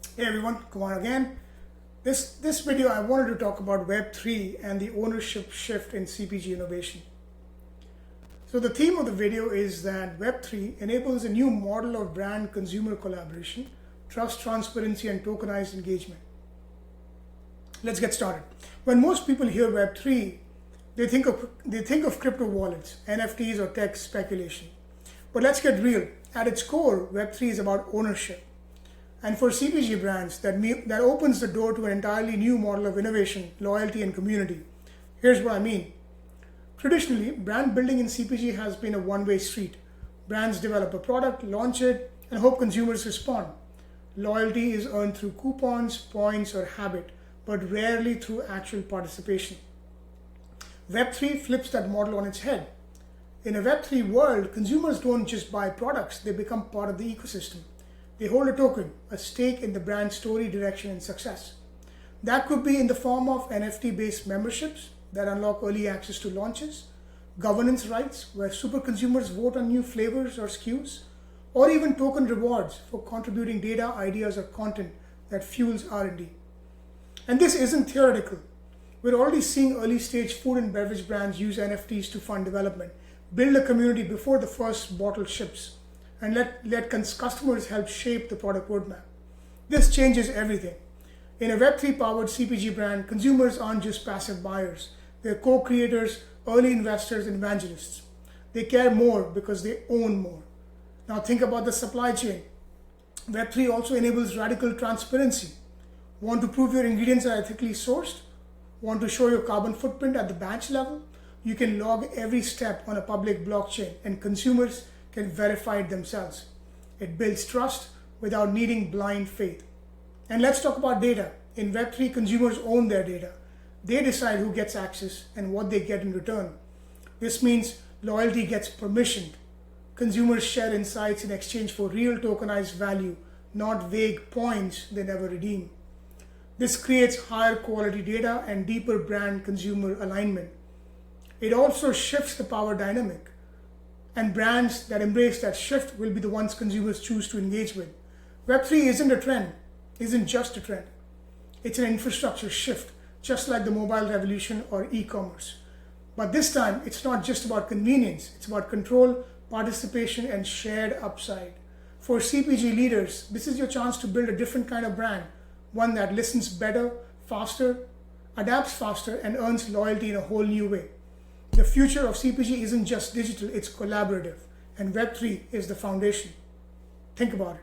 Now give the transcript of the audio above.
Hey everyone, Kumar again. This video I wanted to talk about Web3 and the ownership shift in CPG innovation. So the theme of the video is that Web3 enables a new model of brand-consumer collaboration, trust, transparency, and tokenized engagement. Let's get started. When most people hear Web3, they think of crypto wallets, NFTs, or tech speculation. But let's get real. At its core, Web3 is about ownership. And for CPG brands, that opens the door to an entirely new model of innovation, loyalty, and community. Here's what I mean. Traditionally, brand building in CPG has been a one-way street. Brands develop a product, launch it, and hope consumers respond. Loyalty is earned through coupons, points, or habit, but rarely through actual participation. Web3 flips that model on its head. In a Web3 world, consumers don't just buy products, they become part of the ecosystem. They hold a token, a stake in the brand's story, direction, and success. That could be in the form of NFT-based memberships that unlock early access to launches, governance rights where super consumers vote on new flavors or SKUs, or even token rewards for contributing data, ideas, or content that fuels R&D. And this isn't theoretical. We're already seeing early-stage food and beverage brands use NFTs to fund development, build a community before the first bottle ships, and let customers help shape the product roadmap. This changes everything. In a Web3-powered CPG brand, consumers aren't just passive buyers. They're co-creators, early investors, and evangelists. They care more because they own more. Now think about the supply chain. Web3 also enables radical transparency. Want to prove your ingredients are ethically sourced? Want to show your carbon footprint at the batch level? You can log every step on a public blockchain, and consumers can verify it themselves. It builds trust without needing blind faith. And let's talk about data. In Web3, consumers own their data. They decide who gets access and what they get in return. This means loyalty gets permissioned. Consumers share insights in exchange for real tokenized value, not vague points they never redeem. This creates higher quality data and deeper brand-consumer alignment. It also shifts the power dynamic. And brands that embrace that shift will be the ones consumers choose to engage with. Web3 isn't just a trend. It's an infrastructure shift, just like the mobile revolution or e-commerce. But this time, it's not just about convenience. It's about control, participation, and shared upside. For CPG leaders, this is your chance to build a different kind of brand, one that listens better, faster, adapts faster, and earns loyalty in a whole new way. The future of CPG isn't just digital, it's collaborative, and Web3 is the foundation. Think about it.